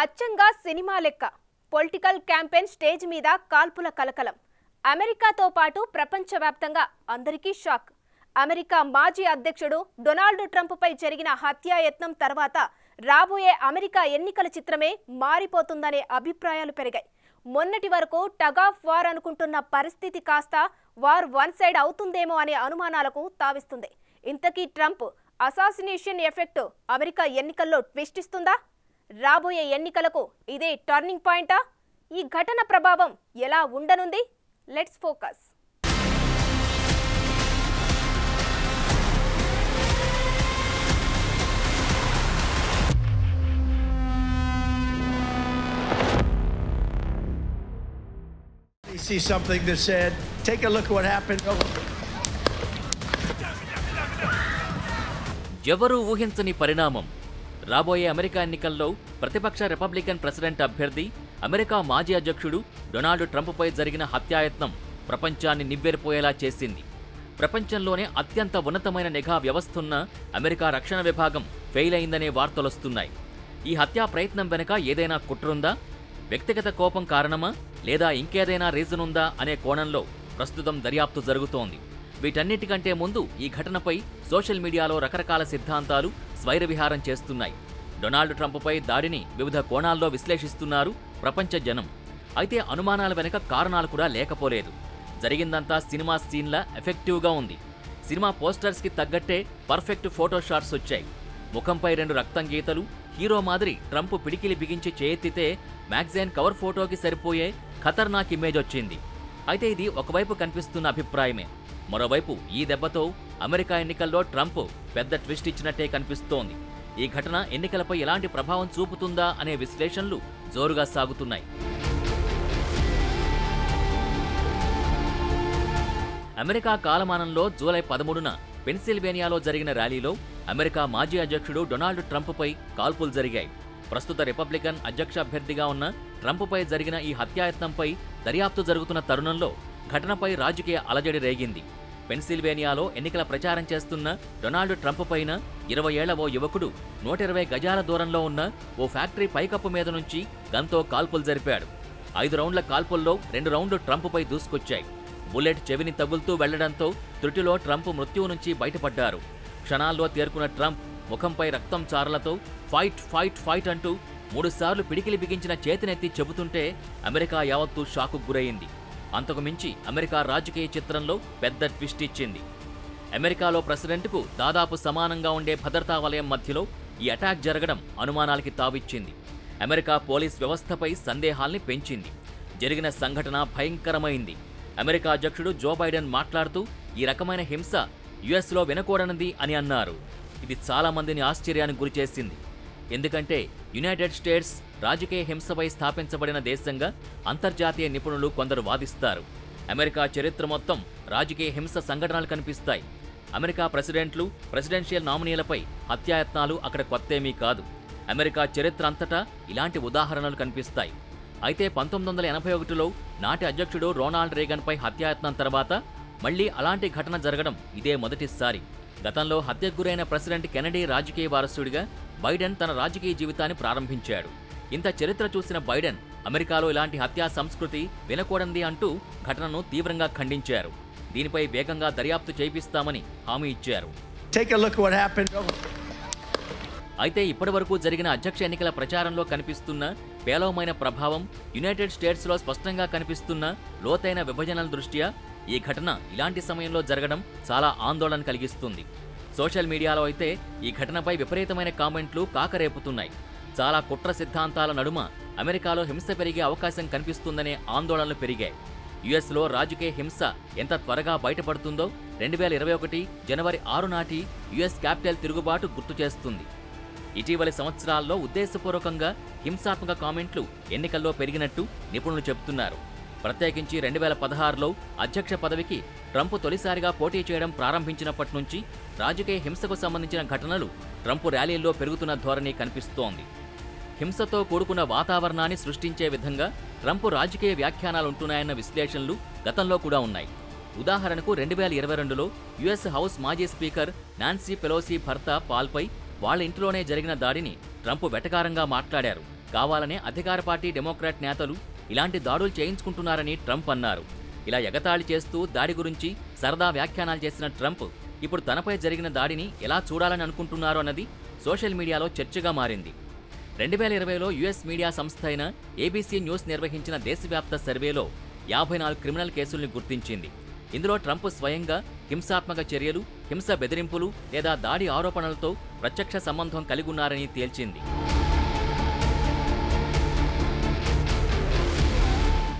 అచ్చంగా సినిమా లెక్క political campaign stage మీద కాల్పుల కలకలం. అమెరికాతో పాటు ప్రపంచవ్యాప్తంగా అందరికీ షాక్. అమెరికా మాజీ అధ్యక్షుడు డొనాల్డ్ ట్రంప్ పై జరిగిన హత్యాయత్నం తర్వాత రాబోయే అమెరికా ఎన్నికల చిత్రమే మారిపోతుందనే అభిప్రాయాలు పెరిగాయి. మొన్నటి వరకు టగ్ ఆఫ్ వార్ అనుకుంటున్న పరిస్థితి కాస్త వార్ వన్ సైడ్ అవుతుందేమో అనే అనుమానాలకు తావిస్తుంది. ఇంతకీ ట్రంప్ అసాసినేషన్ ఎఫెక్ట్ అమెరికా ఎన్నికల్లో ట్విస్ట్ ఇస్తుందా? రాబోయే ఎన్నికలకు ఇదే టర్నింగ్ పాయింటా? ఈ ఘటన ప్రభావం ఎలా ఉండనుంది? Let's focus. See something that said, take a look at what happened. ఎవరూ ఊహించని పరిణామం. రాబోయే అమెరికా ఎన్నికల్లో ప్రతిపక్ష రిపబ్లికన్ ప్రెసిడెంట్ అభ్యర్థి అమెరికా మాజీ అధ్యక్షుడు డొనాల్డ్ ట్రంప్పై జరిగిన హత్యాయత్నం ప్రపంచాన్ని నివ్వెరపోయేలా చేసింది. ప్రపంచంలోనే అత్యంత ఉన్నతమైన నిఘా వ్యవస్థున్న అమెరికా రక్షణ విభాగం ఫెయిల్ అయిందనే వార్తలొస్తున్నాయి. ఈ హత్యా ప్రయత్నం వెనుక ఏదైనా కుట్రుందా? వ్యక్తిగత కోపం కారణమా, లేదా ఇంకేదైనా రీజన్ ఉందా అనే కోణంలో ప్రస్తుతం దర్యాప్తు జరుగుతోంది. వీటన్నిటికంటే ముందు ఈ ఘటనపై సోషల్ మీడియాలో రకరకాల సిద్ధాంతాలు స్వైరవిహారం చేస్తున్నాయి. డొనాల్డ్ ట్రంప్పై దాడిని వివిధ కోణాల్లో విశ్లేషిస్తున్నారు ప్రపంచ జనం. అయితే అనుమానాల వెనుక కారణాలు కూడా లేకపోలేదు. జరిగిందంతా సినిమా సీన్ల ఎఫెక్టివ్గా ఉంది. సినిమా పోస్టర్స్కి తగ్గట్టే పర్ఫెక్ట్ ఫోటో షాట్స్ వచ్చాయి. ముఖంపై 2 రక్తం గీతలు, హీరో మాదిరి ట్రంప్ పిడికిలి బిగించి చేయెత్తితే మ్యాగజైన్ కవర్ ఫోటోకి సరిపోయే ఖతర్నాక్ ఇమేజ్ వచ్చింది. అయితే ఇది ఒకవైపు కనిపిస్తున్న అభిప్రాయమే. మరోవైపు ఈ దెబ్బతో అమెరికా ఎన్నికల్లో ట్రంప్ పెద్ద ట్విస్ట్ ఇచ్చినట్టే కనిపిస్తోంది. ఈ ఘటన ఎన్నికలపై ఎలాంటి ప్రభావం చూపుతుందా అనే విశ్లేషణలు జోరుగా సాగుతున్నాయి. అమెరికా కాలమానంలో జూలై 13న పెన్సిల్వేనియాలో జరిగిన ర్యాలీలో అమెరికా మాజీ అధ్యక్షుడు డొనాల్డ్ ట్రంప్పై కాల్పులు జరిగాయి. ప్రస్తుత రిపబ్లికన్ అధ్యక్ష అభ్యర్థిగా ఉన్న ట్రంప్పై జరిగిన ఈ హత్యాయత్నంపై దర్యాప్తు జరుగుతున్న తరుణంలో ఘటనపై రాజకీయ అలజడి రేగింది. పెన్సిల్వేనియాలో ఎన్నికల ప్రచారం చేస్తున్న డొనాల్డ్ ట్రంప్ పైన 20 ఏళ్ల ఓ యువకుడు 120 గజాల దూరంలో ఉన్న ఓ ఫ్యాక్టరీ పైకప్పు మీద నుంచి గన్తో కాల్పులు జరిపాడు. 5 రౌండ్ల కాల్పుల్లో 2 రౌండ్లు ట్రంప్పై దూసుకొచ్చాయి. బుల్లెట్ చెవిని తగులుతూ వెళ్లడంతో త్రుటిలో ట్రంప్ మృత్యువు నుంచి బయటపడ్డారు. క్షణాల్లో తేరుకున్న ట్రంప్ ముఖంపై రక్తం చారలతో ఫైట్ ఫైట్ ఫైట్ అంటూ 3 సార్లు పిడికిలి బిగించిన చేతినెత్తి చెబుతుంటే అమెరికా యావత్తూ షాకు గురయింది. అంతకు మించి అమెరికా రాజకీయ చిత్రంలో పెద్ద ట్విస్ట్ ఇచ్చింది. అమెరికాలో ప్రెసిడెంట్కు దాదాపు సమానంగా ఉండే భద్రతా వలయం మధ్యలో ఈ అటాక్ జరగడం అనుమానాలకి తావిచ్చింది. అమెరికా పోలీస్ వ్యవస్థపై సందేహాల్ని పెంచింది. జరిగిన సంఘటన భయంకరమైంది. అమెరికా అధ్యక్షుడు జో బైడెన్ మాట్లాడుతూ ఈ రకమైన హింస యుఎస్లో వినకూడనిది అని అన్నారు. ఇది చాలా మందిని ఆశ్చర్యానికి గురిచేసింది. ఎందుకంటే యునైటెడ్ స్టేట్స్ రాజకీయ హింసపై స్థాపించబడిన దేశంగా అంతర్జాతీయ నిపుణులు కొందరు వాదిస్తారు. అమెరికా చరిత్ర మొత్తం రాజకీయ హింస సంఘటనలు కనిపిస్తాయి. అమెరికా ప్రెసిడెంట్లు, ప్రెసిడెన్షియల్ నామినీలపై హత్యాయత్నాలు అక్కడ కొత్తేమీ కాదు. అమెరికా చరిత్ర అంతటా ఇలాంటి ఉదాహరణలు కనిపిస్తాయి. అయితే 1981లో నాటి అధ్యక్షుడు రొనాల్డ్ రేగన్పై హత్యాయత్నం తర్వాత మళ్లీ అలాంటి ఘటన జరగడం ఇదే మొదటిసారి. గతంలో హత్యకు గురైన ప్రెసిడెంట్ కెనడీ రాజకీయ వారసుడిగా బైడెన్ తన రాజకీయ జీవితాన్ని ప్రారంభించాడు. ఇంత చరిత్ర చూసిన బైడెన్ అమెరికాలో ఇలాంటి హత్యా సంస్కృతి వినకూడనిది అంటూ ఘటనను తీవ్రంగా ఖండించారు. దీనిపై వేగంగా దర్యాప్తు చేయిస్తామని హామీ ఇచ్చారు. అయితే ఇప్పటివరకు జరిగిన అధ్యక్ష ఎన్నికల ప్రచారంలో కనిపిస్తున్న పేలవమైన ప్రభావం, యునైటెడ్ స్టేట్స్లో స్పష్టంగా కనిపిస్తున్న లోతైన విభజనల దృష్ట్యా ఈ ఘటన ఇలాంటి సమయంలో జరగడం చాలా ఆందోళన కలిగిస్తుంది. సోషల్ మీడియాలో అయితే ఈ ఘటనపై విపరీతమైన కామెంట్లు కాకరేపుతున్నాయి. చాలా కుట్ర సిద్ధాంతాల నడుమ అమెరికాలో హింస పెరిగే అవకాశం కనిపిస్తుందనే ఆందోళనలు పెరిగాయి. యుఎస్లో రాజకీయ హింస ఎంత త్వరగా బయటపడుతుందో 2021 జనవరి 6 నాటి యుఎస్ క్యాపిటల్ తిరుగుబాటు గుర్తు చేస్తుంది. ఇటీవలి సంవత్సరాల్లో ఉద్దేశపూర్వకంగా హింసాత్మక కామెంట్లు ఎన్నికల్లో పెరిగినట్టు నిపుణులు చెబుతున్నారు. ప్రత్యేకించి 2016లో అధ్యక్ష పదవికి ట్రంప్ తొలిసారిగా పోటీ చేయడం ప్రారంభించినప్పటి నుంచి రాజకీయ హింసకు సంబంధించిన ఘటనలు ట్రంప్ ర్యాలీల్లో పెరుగుతున్న ధోరణి కనిపిస్తోంది. హింసతో కూడుకున్న వాతావరణాన్ని సృష్టించే విధంగా ట్రంప్ రాజకీయ వ్యాఖ్యానాలుంటున్నాయన్న విశ్లేషణలు గతంలో కూడా ఉన్నాయి. ఉదాహరణకు 2022లో యుఎస్ హౌస్ మాజీ స్పీకర్ నాన్సీ పెలోసి భర్త పాల్పై వాళ్ళ ఇంట్లోనే జరిగిన దాడిని ట్రంప్ వెటకారంగా మాట్లాడారు. కావాలనే అధికార పార్టీ డెమోక్రాట్ నేతలు ఇలాంటి దాడులు చేయించుకుంటున్నారని ట్రంప్ అన్నారు. ఇలా ఎగతాళి చేస్తూ దాడి గురించి సరదా వ్యాఖ్యానాలు చేసిన ట్రంప్ ఇప్పుడు తనపై జరిగిన దాడిని ఎలా చూడాలని అనుకుంటున్నారు అన్నది సోషల్ మీడియాలో చర్చగా మారింది. 2020లో యుఎస్ మీడియా సంస్థ అయిన ABC న్యూస్ నిర్వహించిన దేశవ్యాప్త సర్వేలో 54 క్రిమినల్ కేసుల్ని గుర్తించింది. ఇందులో ట్రంప్ స్వయంగా హింసాత్మక చర్యలు, హింస బెదిరింపులు లేదా దాడి ఆరోపణలతో ప్రత్యక్ష సంబంధం కలిగి ఉన్నారని తేల్చింది.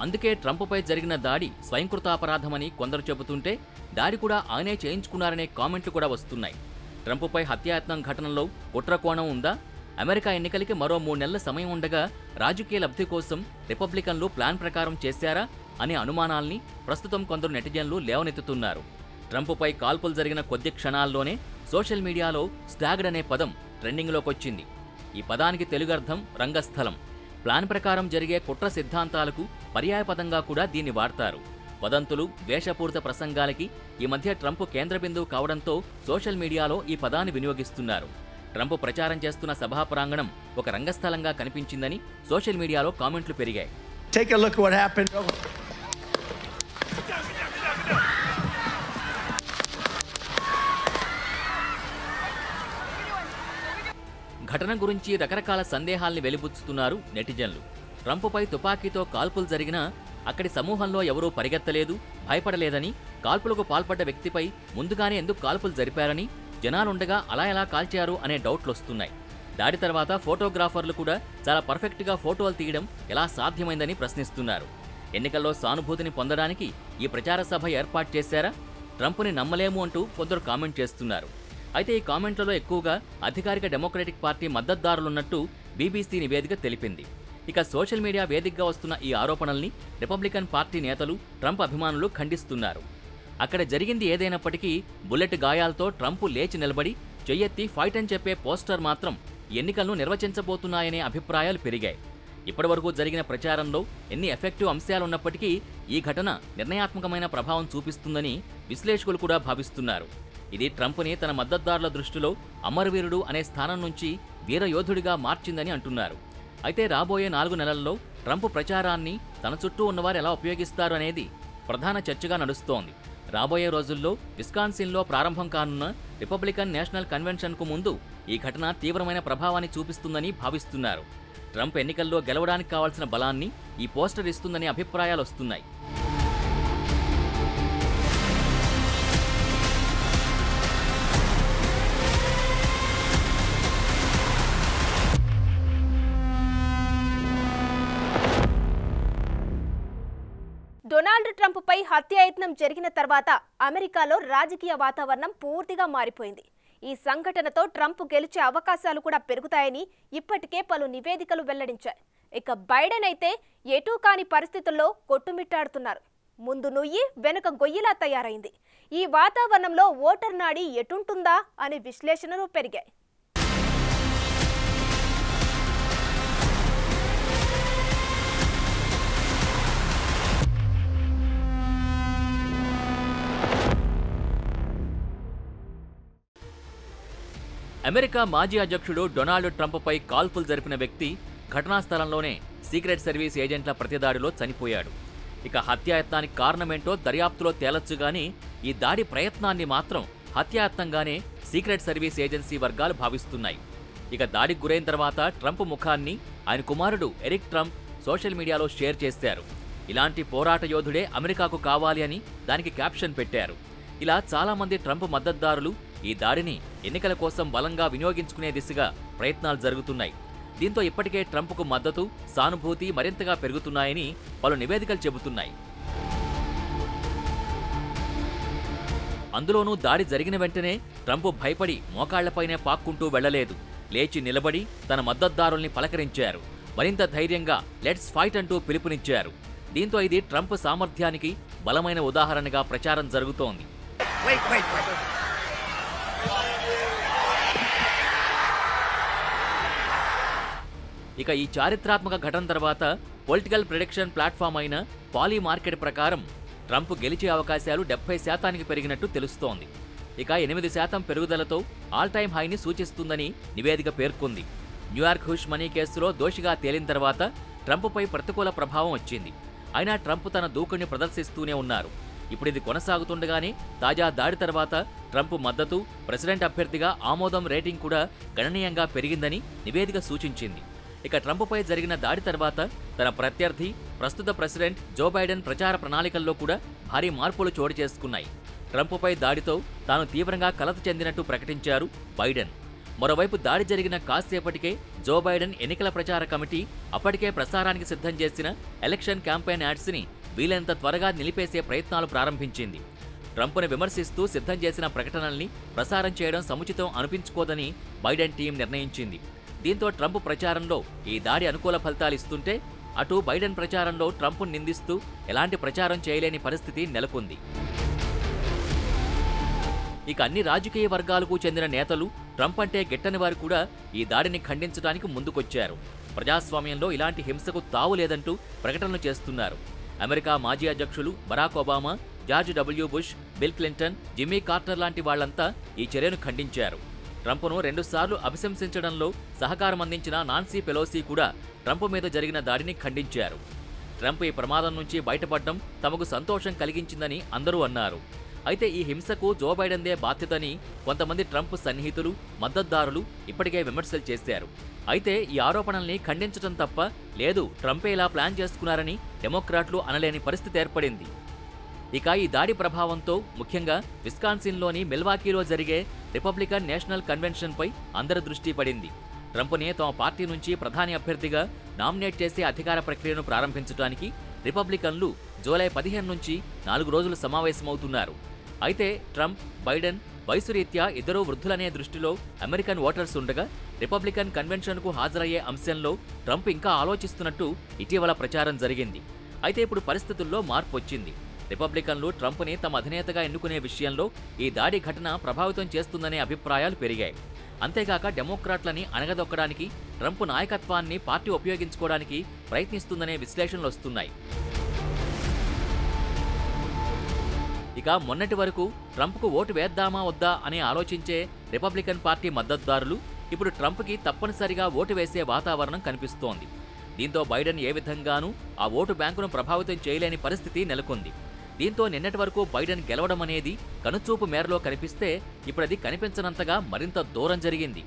అందుకే ట్రంప్పై జరిగిన దాడి స్వయంకృతాపరాధమని కొందరు చెబుతుంటే దాడి కూడా ఆయనే చేయించుకున్నారనే కామెంట్లు కూడా వస్తున్నాయి. ట్రంప్పై హత్యాయత్నం ఘటనలో కుట్ర కోణం ఉందా? అమెరికా ఎన్నికలకి మరో 3 నెలల సమయం ఉండగా రాజకీయ లబ్ధి కోసం రిపబ్లికన్లు ప్లాన్ ప్రకారం చేశారా అనే అనుమానాల్ని ప్రస్తుతం కొందరు నెటిజన్లు లేవనెత్తుతున్నారు. ట్రంప్పై కాల్పులు జరిగిన కొద్ది క్షణాల్లోనే సోషల్ మీడియాలో స్టాగ్డ్ అనే పదం ట్రెండింగ్లోకొచ్చింది. ఈ పదానికి తెలుగు అర్థం రంగస్థలం. ప్లాన్ ప్రకారం జరిగే కుట్ర సిద్ధాంతాలకు పర్యాయపదంగా కూడా దీన్ని వాడతారు. వదంతులు, ద్వేషపూరిత ప్రసంగాలకి ఈ మధ్య ట్రంప్ కేంద్ర బిందువు కావడంతో సోషల్ మీడియాలో ఈ పదాన్ని వినియోగిస్తున్నారు. ట్రంప్ ప్రచారం చేస్తున్న సభా ప్రాంగణం ఒక రంగస్థలంగా కనిపించిందని సోషల్ మీడియాలో కామెంట్లు పెరిగాయి. Take a look at what happened. ఘటన గురించి రకరకాల సందేహాల్ని వెలిబుచ్చుతున్నారు నెటిజన్లు. ట్రంప్పై తుపాకీతో కాల్పులు జరిగినా అక్కడి సమూహంలో ఎవరూ పరిగెత్తలేదు, భయపడలేదని, కాల్పులకు పాల్పడ్డ వ్యక్తిపై ముందుగానే ఎందుకు కాల్పులు జరిపారని, జనాలుండగా అలా ఎలా కాల్చారు అనే డౌట్లొస్తున్నాయి. దాడి తర్వాత ఫోటోగ్రాఫర్లు కూడా చాలా పర్ఫెక్ట్గా ఫోటోలు తీయడం ఎలా సాధ్యమైందని ప్రశ్నిస్తున్నారు. ఎన్నికల్లో సానుభూతిని పొందడానికి ఈ ప్రచార సభ ఏర్పాటు చేశారా? ట్రంప్ని నమ్మలేము అంటూ కొందరు కామెంట్ చేస్తున్నారు. అయితే ఈ కామెంట్లలో ఎక్కువగా అధికారిక డెమోక్రటిక్ పార్టీ మద్దతుదారులున్నట్టు BBC నివేదిక తెలిపింది. ఇక సోషల్ మీడియా వేదికగా వస్తున్న ఈ ఆరోపణల్ని రిపబ్లికన్ పార్టీ నేతలు, ట్రంప్ అభిమానులు ఖండిస్తున్నారు. అక్కడ జరిగింది ఏదైనప్పటికీ బుల్లెట్ గాయాలతో ట్రంప్ లేచి నిలబడి చెయ్యెత్తి ఫైట్ అని చెప్పే పోస్టర్ మాత్రం ఎన్నికలను నిర్వచించబోతున్నాయనే అభిప్రాయాలు పెరిగాయి. ఇప్పటివరకు జరిగిన ప్రచారంలో ఎన్ని ఎఫెక్టివ్ అంశాలున్నప్పటికీ ఈ ఘటన నిర్ణయాత్మకమైన ప్రభావం చూపిస్తుందని విశ్లేషకులు కూడా భావిస్తున్నారు. ఇది ట్రంప్ని తన మద్దతుదారుల దృష్టిలో అమరవీరుడు అనే స్థానం నుంచి వీరయోధుడిగా మార్చిందని అంటున్నారు. అయితే రాబోయే 4 నెలల్లో ట్రంప్ ప్రచారాన్ని తన చుట్టూ ఉన్నవారు ఎలా ఉపయోగిస్తారు అనేది ప్రధాన చర్చగా నడుస్తోంది. రాబోయే రోజుల్లో విస్కాన్సిన్లో ప్రారంభం కానున్న రిపబ్లికన్ నేషనల్ కన్వెన్షన్కు ముందు ఈ ఘటన తీవ్రమైన ప్రభావాన్ని చూపిస్తుందని భావిస్తున్నారు. ట్రంప్ ఎన్నికల్లో గెలవడానికి కావాల్సిన బలాన్ని ఈ పోస్టర్ ఇస్తుందనే అభిప్రాయాలు వస్తున్నాయి. డొనాల్డ్ ట్రంప్పై హత్యాయత్నం జరిగిన తర్వాత అమెరికాలో రాజకీయ వాతావరణం పూర్తిగా మారిపోయింది. ఈ సంఘటనతో ట్రంప్ గెలిచే అవకాశాలు కూడా పెరుగుతాయని ఇప్పటికే పలు నివేదికలు వెల్లడించాయి. ఇక బైడెన్ అయితే ఎటూ కాని పరిస్థితుల్లో కొట్టుమిట్టాడుతున్నారు. ముందు నుయ్యి వెనుక గొయ్యిలా తయారైంది. ఈ వాతావరణంలో ఓటర్ నాడి ఎటుంటుందా అనే విశ్లేషణలు పెరిగాయి. అమెరికా మాజీ అధ్యక్షుడు డొనాల్డ్ ట్రంప్పై కాల్పులు జరిపిన వ్యక్తి ఘటనా స్థలంలోనే సీక్రెట్ సర్వీస్ ఏజెంట్ల ప్రతిదాడిలో చనిపోయాడు. ఇక హత్యాయత్నానికి కారణమేంటో దర్యాప్తులో తేలొచ్చుగాని ఈ దాడి ప్రయత్నాన్ని మాత్రం హత్యాయత్నంగానే సీక్రెట్ సర్వీస్ ఏజెన్సీ వర్గాలు భావిస్తున్నాయి. ఇక దాడికి గురైన తర్వాత ట్రంప్ ముఖాన్ని ఆయన కుమారుడు ఎరిక్ ట్రంప్ సోషల్ మీడియాలో షేర్ చేశారు. ఇలాంటి పోరాట యోధుడే అమెరికాకు కావాలి అని దానికి క్యాప్షన్ పెట్టారు. ఇలా చాలామంది ట్రంప్ మద్దతుదారులు ఈ దాడిని ఎన్నికల కోసం బలంగా వినియోగించుకునే దిశగా ప్రయత్నాలు జరుగుతున్నాయి. దీంతో ఇప్పటికే ట్రంప్కు మద్దతు, సానుభూతి మరింతగా పెరుగుతున్నాయని పలు నివేదికలు చెబుతున్నాయి. అందులోనూ దాడి జరిగిన వెంటనే ట్రంప్ భయపడి మోకాళ్లపైనే పాక్కుంటూ వెళ్లలేదు. లేచి నిలబడి తన మద్దతుదారుల్ని పలకరించారు. మరింత ధైర్యంగా లెట్స్ ఫైట్ అంటూ పిలుపునిచ్చారు. దీంతో ఇది ట్రంప్ సామర్థ్యానికి బలమైన ఉదాహరణగా ప్రచారం జరుగుతోంది. ఇక ఈ చారిత్రాత్మక ఘటన తర్వాత పొలిటికల్ ప్రిడిక్షన్ ప్లాట్ఫామ్ అయిన పాలీ మార్కెట్ ప్రకారం ట్రంప్ గెలిచే అవకాశాలు 70% పెరిగినట్టు తెలుస్తోంది. ఇక 8% పెరుగుదలతో ఆల్ టైమ్ హైని సూచిస్తుందని నివేదిక పేర్కొంది. న్యూయార్క్ హుష్ మనీ కేసులో దోషిగా తేలిన తర్వాత ట్రంప్పై ప్రతికూల ప్రభావం వచ్చింది. అయినా ట్రంప్ తన దూకుడిని ప్రదర్శిస్తూనే ఉన్నారు. ఇప్పుడు ఇది కొనసాగుతుండగానే తాజా దాడి తర్వాత ట్రంప్ మద్దతు, ప్రెసిడెంట్ అభ్యర్థిగా ఆమోదం రేటింగ్ కూడా గణనీయంగా పెరిగిందని నివేదిక సూచించింది. ఇక ట్రంప్పై జరిగిన దాడి తర్వాత తన ప్రత్యర్థి ప్రస్తుత ప్రెసిడెంట్ జో బైడెన్ ప్రచార ప్రణాళికల్లో కూడా భారీ మార్పులు చోటు చేసుకున్నాయి. ట్రంప్పై దాడితో తాను తీవ్రంగా కలత చెందినట్టు ప్రకటించారు బైడెన్. మరోవైపు దాడి జరిగిన కాసేపటికే జో బైడెన్ ఎన్నికల ప్రచార కమిటీ అప్పటికే ప్రసారానికి సిద్ధం చేసిన ఎలక్షన్ క్యాంపెయిన్ యాడ్స్ని వీలైనంత త్వరగా నిలిపేసే ప్రయత్నాలు ప్రారంభించింది. ట్రంప్ను విమర్శిస్తూ సిద్ధం చేసిన ప్రకటనల్ని ప్రసారం చేయడం సముచితం అనిపించుకోదని బైడెన్ టీం నిర్ణయించింది. దీంతో ట్రంప్ ప్రచారంలో ఈ దాడి అనుకూల ఫలితాలిస్తుంటే, అటు బైడెన్ ప్రచారంలో ట్రంప్ను నిందిస్తూ ఎలాంటి ప్రచారం చేయలేని పరిస్థితి నెలకొంది. ఇక అన్ని రాజకీయ వర్గాలకు చెందిన నేతలు, ట్రంప్ అంటే గిట్టని వారు కూడా ఈ దాడిని ఖండించడానికి ముందుకొచ్చారు. ప్రజాస్వామ్యంలో ఇలాంటి హింసకు తావు లేదంటూ ప్రకటనలు చేస్తున్నారు. అమెరికా మాజీ అధ్యక్షులు Barack Obama, George W Bush, Bill Clinton, Jimmy Carter లాంటి వాళ్లంతా ఈ చర్యను ఖండించారు. ట్రంప్ను 2 సార్లు అభిశంసించడంలో సహకారం అందించిన నాన్సీ పెలోసీ కూడా ట్రంప్ మీద జరిగిన దాడిని ఖండించారు. ట్రంప్ ఈ ప్రమాదం నుంచి బయటపడడం తమకు సంతోషం కలిగించిందని అందరూ అన్నారు. అయితే ఈ హింసకు జో బైడెన్దే బాధ్యతని కొంతమంది ట్రంప్ సన్నిహితులు, మద్దతుదారులు ఇప్పటికే విమర్శలు చేశారు. అయితే ఈ ఆరోపణల్ని ఖండించడం తప్ప లేదు, ట్రంపే ఇలా ప్లాన్ చేసుకున్నారని డెమోక్రాట్లు అనలేని పరిస్థితి ఏర్పడింది. ఇక ఈ దాడి ప్రభావంతో ముఖ్యంగా విస్కాన్సిన్లోని మిల్వాకీలో జరిగే రిపబ్లికన్ నేషనల్ కన్వెన్షన్పై అందరి దృష్టి పడింది. ట్రంప్ని తమ పార్టీ నుంచి ప్రధాని అభ్యర్థిగా నామినేట్ చేసే అధికార ప్రక్రియను ప్రారంభించడానికి రిపబ్లికన్లు జూలై 15 నుంచి 4 రోజులు సమావేశమవుతున్నారు. అయితే ట్రంప్, బైడెన్ వయసు రీత్యా ఇద్దరూ వృద్ధులనే దృష్టిలో అమెరికన్ ఓటర్స్ ఉండగా రిపబ్లికన్ కన్వెన్షన్కు హాజరయ్యే అంశంలో ట్రంప్ ఇంకా ఆలోచిస్తున్నట్టు ఇటీవల ప్రచారం జరిగింది. అయితే ఇప్పుడు పరిస్థితుల్లో మార్పు వచ్చింది. రిపబ్లికన్లు ట్రంప్ని తమ అధినేతగా ఎన్నుకునే విషయంలో ఈ దాడి ఘటన ప్రభావితం చేస్తుందనే అభిప్రాయాలు పెరిగాయి. అంతేకాక డెమోక్రాట్లని అణగదొక్కడానికి ట్రంప్ నాయకత్వాన్ని పార్టీ ఉపయోగించుకోవడానికి ప్రయత్నిస్తుందనే విశ్లేషణలు వస్తున్నాయి. ఇక మొన్నటి వరకు ట్రంప్కు ఓటు వేద్దామా వద్దా అని ఆలోచించే రిపబ్లికన్ పార్టీ మద్దతుదారులు ఇప్పుడు ట్రంప్కి తప్పనిసరిగా ఓటు వేసే వాతావరణం కనిపిస్తోంది. దీంతో బైడెన్ ఏ విధంగానూ ఆ ఓటు బ్యాంకును ప్రభావితం చేయలేని పరిస్థితి నెలకొంది. దీంతో నిన్నటి వరకు బైడెన్ గెలవడం అనేది కనుచూపు మేరలో కనిపిస్తే ఇప్పుడది కనిపించనంతగా మరింత దూరం జరిగింది.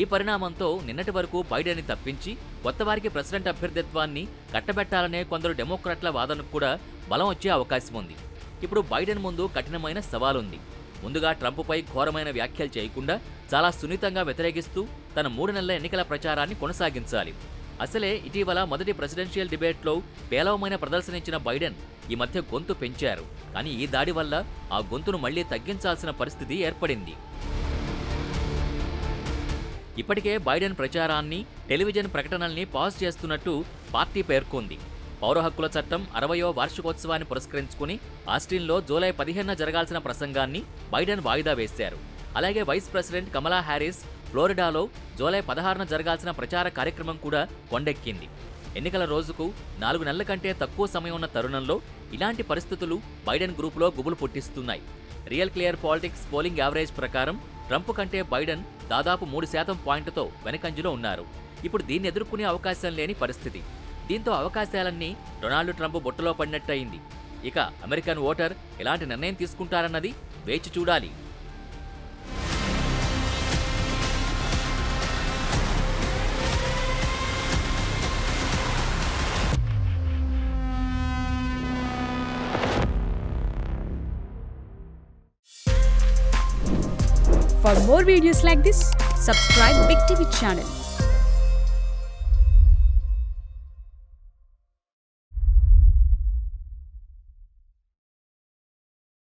ఈ పరిణామంతో నిన్నటి వరకు బైడెన్ని తప్పించి కొత్తవారికి ప్రెసిడెంట్ అభ్యర్థిత్వాన్ని కట్టబెట్టాలనే కొందరు డెమోక్రాట్ల వాదనకు కూడా బలం వచ్చే అవకాశం ఉంది. ఇప్పుడు బైడెన్ ముందు కఠినమైన సవాలుంది. ముందుగా ట్రంప్పై ఘోరమైన వ్యాఖ్యలు చేయకుండా చాలా సున్నితంగా వ్యతిరేకిస్తూ తన 3 నెలల ఎన్నికల ప్రచారాన్ని కొనసాగించాలి. అసలే ఇటీవల మొదటి ప్రెసిడెన్షియల్ డిబేట్లో పేలవమైన ప్రదర్శన ఇచ్చిన బైడెన్ ఈ మధ్య గొంతు పెంచారు. కానీ ఈ దాడి వల్ల ఆ గొంతును మళ్లీ తగ్గించాల్సిన పరిస్థితి ఏర్పడింది. ఇప్పటికే బైడెన్ ప్రచారాన్ని, టెలివిజన్ ప్రకటనల్ని పాజ్ చేస్తున్నట్టు పార్టీ పేర్కొంది. పౌర హక్కుల చట్టం 60వ వార్షికోత్సవాన్ని పురస్కరించుకుని ఆస్టిన్లో జూలై 15న జరగాల్సిన ప్రసంగాన్ని బైడెన్ వాయిదా వేశారు. అలాగే వైస్ ప్రెసిడెంట్ కమలా హ్యారిస్ ఫ్లోరిడాలో జూలై 16న జరగాల్సిన ప్రచార కార్యక్రమం కూడా కొండెక్కింది. ఎన్నికల రోజుకు 4 నెలల కంటే తక్కువ సమయం ఉన్న తరుణంలో ఇలాంటి పరిస్థితులు బైడెన్ గ్రూపులో గుబులు పుట్టిస్తున్నాయి. Real Clear Politics polling average ప్రకారం ట్రంప్ కంటే బైడెన్ దాదాపు 3% పాయింట్తో వెనకంజలో ఉన్నారు. ఇప్పుడు దీన్ని ఎదుర్కొనే అవకాశం లేని పరిస్థితి. దీంతో అవకాశాలన్నీ డొనాల్డ్ ట్రంప్ బుట్టలో పడినట్టయింది. ఇక అమెరికన్ ఓటర్ ఎలాంటి నిర్ణయం తీసుకుంటారన్నది వేచి చూడాలి. For more videos like this, subscribe Big TV channel.